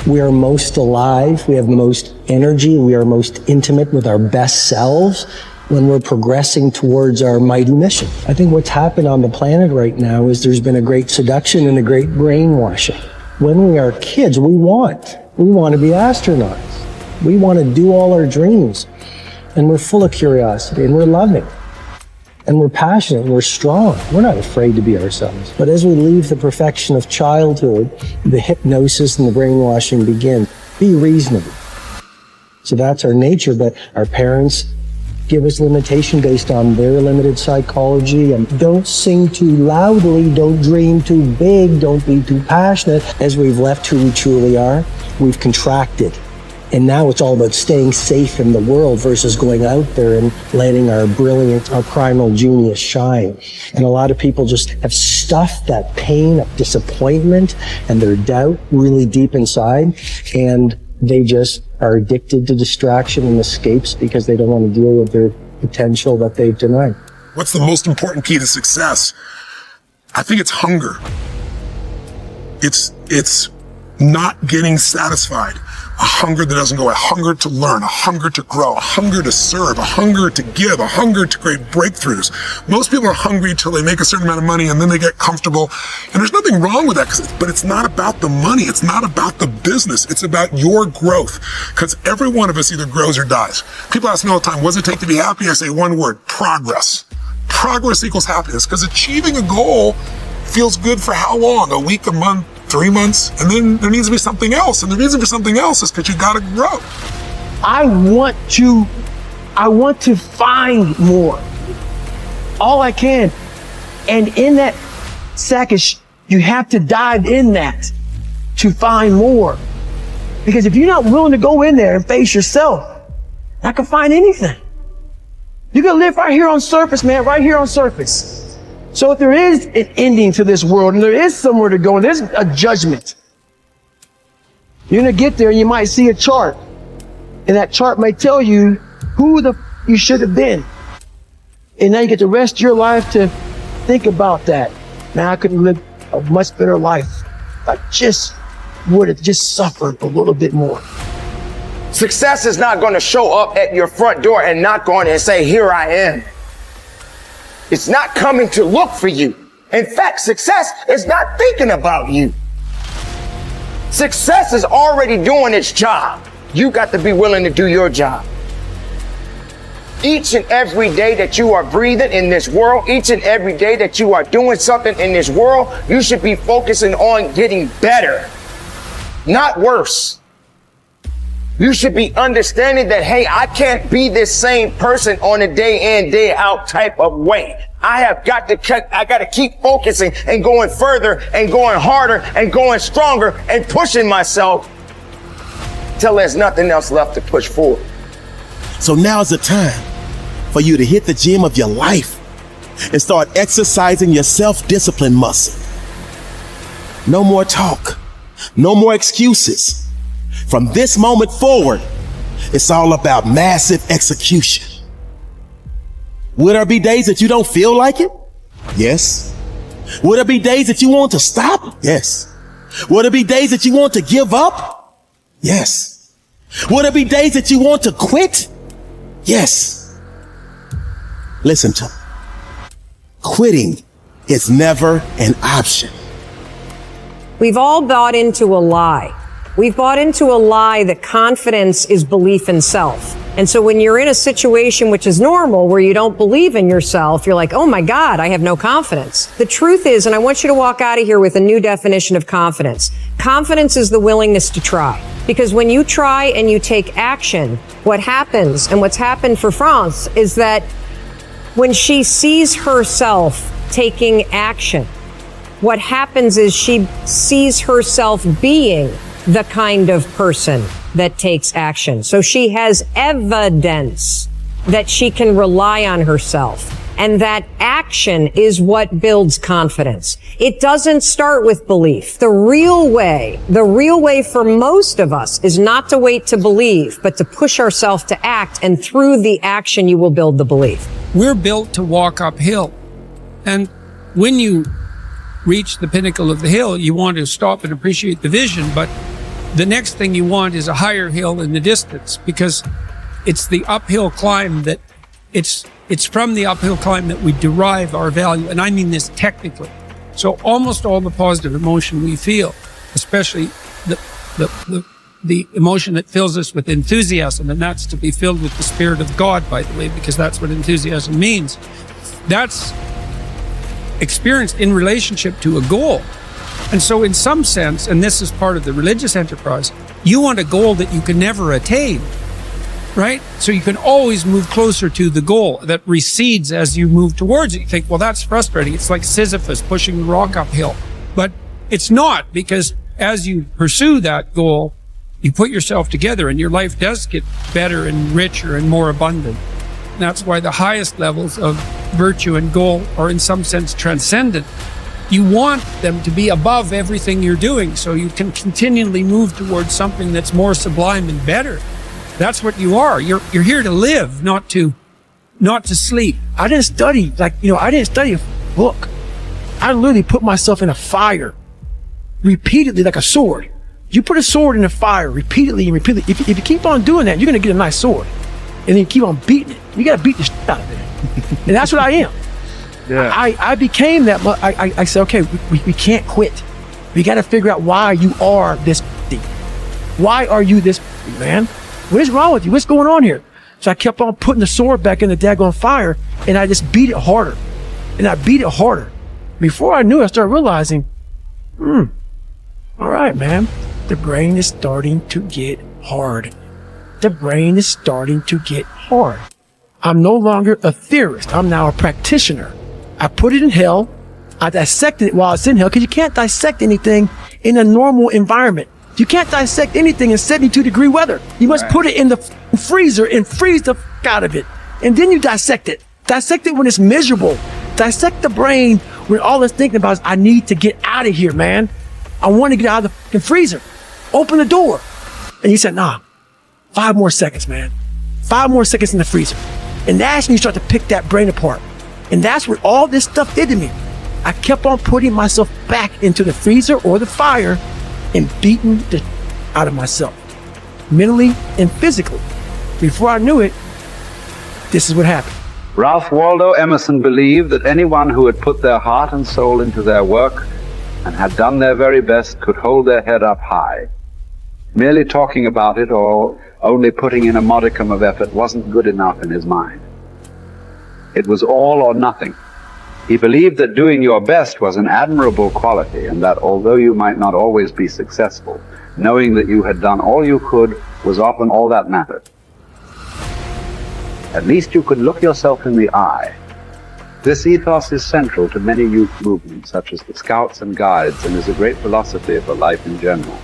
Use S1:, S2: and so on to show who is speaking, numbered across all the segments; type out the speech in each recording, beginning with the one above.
S1: We are most alive, we have the most energy, we are most intimate with our best selves when we're progressing towards our mighty mission. I think what's happened on the planet right now is there's been a great seduction and a great brainwashing. When we are kids, we want to be astronauts. We want to do all our dreams. And we're full of curiosity, and we're loving. And we're passionate, and we're strong. We're not afraid to be ourselves. But as we leave the perfection of childhood, the hypnosis and the brainwashing begin. Be reasonable. So that's our nature, but our parents give us limitation based on their limited psychology. And don't sing too loudly, don't dream too big, don't be too passionate. As we've left who we truly are, we've contracted. And now it's all about staying safe in the world versus going out there and letting our brilliant, our primal genius shine. And a lot of people just have stuffed that pain of disappointment and their doubt really deep inside. And they just are addicted to distraction and escapes because they don't want to deal with their potential that they've denied.
S2: What's the most important key to success? I think it's hunger. It's not getting satisfied. A hunger that doesn't go, a hunger to learn, a hunger to grow, a hunger to serve, a hunger to give, a hunger to create breakthroughs. Most people are hungry till they make a certain amount of money and then they get comfortable. And there's nothing wrong with that, but it's not about the money. It's not about the business. It's about your growth. Because every one of us either grows or dies. People ask me all the time, what does it take to be happy? I say one word, progress. Progress equals happiness, because achieving a goal feels good for how long? A week, a month, 3 months, and then there needs to be something else. And the reason for something else is because you gotta grow.
S3: I want to find more. All I can. And in that second, you have to dive in that to find more. Because if you're not willing to go in there and face yourself, I can find anything. You can live right here on surface, man, right here on surface. So if there is an ending to this world and there is somewhere to go and there's a judgment, you're going to get there and you might see a chart. And that chart might tell you who you should have been. And now you get the rest of your life to think about that. Now I could live a much better life. I just would have just suffered a little bit more.
S4: Success is not going to show up at your front door and knock on it and say, here I am. It's not coming to look for you. In fact, success is not thinking about you. Success is already doing its job. You got to be willing to do your job. Each and every day that you are breathing in this world, each and every day that you are doing something in this world, you should be focusing on getting better, not worse. You should be understanding that, hey, I can't be this same person on a day in, day out type of way. I got to keep focusing and going further and going harder and going stronger and pushing myself till there's nothing else left to push forward.
S5: So now's the time for you to hit the gym of your life and start exercising your self-discipline muscle. No more talk, no more excuses. From this moment forward, it's all about massive execution. Will there be days that you don't feel like it? Yes. Will there be days that you want to stop? Yes. Will there be days that you want to give up? Yes. Will there be days that you want to quit? Yes. Listen to me. Quitting is never an option.
S6: We've all bought into a lie. We've bought into a lie that confidence is belief in self. And so when you're in a situation which is normal, where you don't believe in yourself, you're like, oh my God, I have no confidence. The truth is, and I want you to walk out of here with a new definition of confidence. Confidence is the willingness to try. Because when you try and you take action, what happens, and what's happened for France, is that when she sees herself taking action, what happens is she sees herself being the kind of person that takes action. So she has evidence that she can rely on herself. And that action is what builds confidence. It doesn't start with belief. The real way for most of us is not to wait to believe, but to push ourselves to act. And through the action, you will build the belief.
S7: We're built to walk uphill. And when you reach the pinnacle of the hill, you want to stop and appreciate the vision, but the next thing you want is a higher hill in the distance, because it's the uphill climb that it's from the uphill climb that we derive our value. And I mean this technically. So almost all the positive emotion we feel, especially the emotion that fills us with enthusiasm, and that's to be filled with the Spirit of God, by the way, because that's what enthusiasm means. That's experienced in relationship to a goal. And so in some sense, and this is part of the religious enterprise, you want a goal that you can never attain, right? So you can always move closer to the goal that recedes as you move towards it. You think, well, that's frustrating. It's like Sisyphus pushing the rock uphill. But it's not, because as you pursue that goal, you put yourself together and your life does get better and richer and more abundant. And that's why the highest levels of virtue and goal are in some sense transcendent. You want them to be above everything you're doing, so you can continually move towards something that's more sublime and better. That's what you are. You're here to live, not to sleep.
S3: I didn't study, I didn't study a book. I literally put myself in a fire repeatedly, like a sword. You put a sword in the fire repeatedly and repeatedly. If you keep on doing that, you're going to get a nice sword. And then you keep on beating it. You got to beat the shit out of it. And that's what I am.
S8: Yeah.
S3: I became that. I said, okay, we can't quit. We got to figure out why you are this. Why are you this, man? What is wrong with you? What's going on here? So I kept on putting the sword back in the daggone fire, and I just beat it harder. And I beat it harder. Before I knew it, I started realizing, all right, man, the brain is starting to get hard. The brain is starting to get hard. I'm no longer a theorist. I'm now a practitioner. I put it in hell. I dissected it while it's in hell, because you can't dissect anything in a normal environment. You can't dissect anything in 72-degree weather. You must put it in the freezer and freeze the f*** out of it. And then you dissect it. Dissect it when it's miserable. Dissect the brain when all it's thinking about is, I need to get out of here, man. I want to get out of the fucking freezer. Open the door. And you said, nah, 5 more seconds, man. 5 more seconds in the freezer. And that's when you start to pick that brain apart. And that's what all this stuff did to me. I kept on putting myself back into the freezer or the fire and beating the out of myself, mentally and physically. Before I knew it, this is what happened.
S8: Ralph Waldo Emerson believed that anyone who had put their heart and soul into their work and had done their very best could hold their head up high. Merely talking about it or only putting in a modicum of effort wasn't good enough in his mind. It was all or nothing. He believed that doing your best was an admirable quality, and that although you might not always be successful, knowing that you had done all you could was often all that mattered. At least you could look yourself in the eye. This ethos is central to many youth movements, such as the Scouts and Guides, and is a great philosophy for life in general.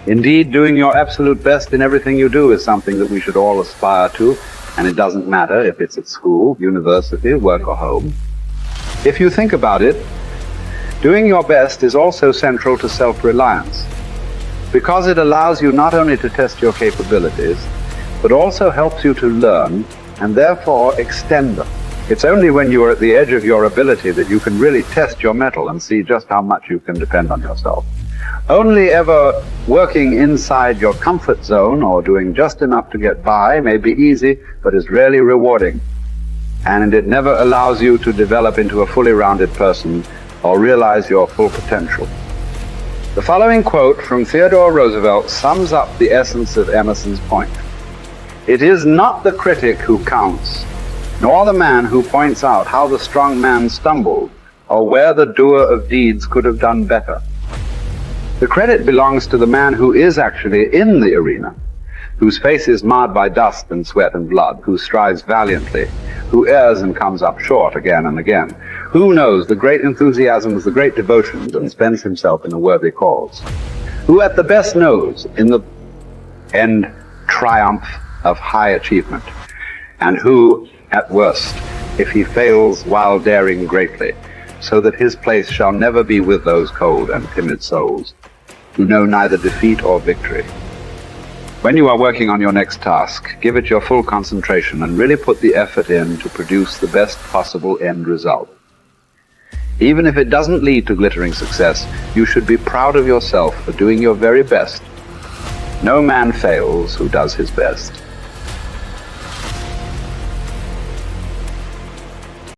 S8: Indeed, doing your absolute best in everything you do is something that we should all aspire to, and it doesn't matter if it's at school, university, work, or home. If you think about it, doing your best is also central to self-reliance, because it allows you not only to test your capabilities, but also helps you to learn and therefore extend them. It's only when you are at the edge of your ability that you can really test your mettle and see just how much you can depend on yourself. Only ever working inside your comfort zone or doing just enough to get by may be easy, but is rarely rewarding. And it never allows you to develop into a fully rounded person or realize your full potential. The following quote from Theodore Roosevelt sums up the essence of Emerson's point. It is not the critic who counts, nor the man who points out how the strong man stumbled, or where the doer of deeds could have done better. The credit belongs to the man who is actually in the arena, whose face is marred by dust and sweat and blood, who strives valiantly, who errs and comes up short again and again, who knows the great enthusiasms, the great devotions, and spends himself in a worthy cause, who at the best knows in the end triumph of high achievement, and who, at worst, if he fails while daring greatly, so that his place shall never be with those cold and timid souls, who know neither defeat or victory. When you are working on your next task, give it your full concentration and really put the effort in to produce the best possible end result. Even if it doesn't lead to glittering success, you should be proud of yourself for doing your very best No man fails who does his best.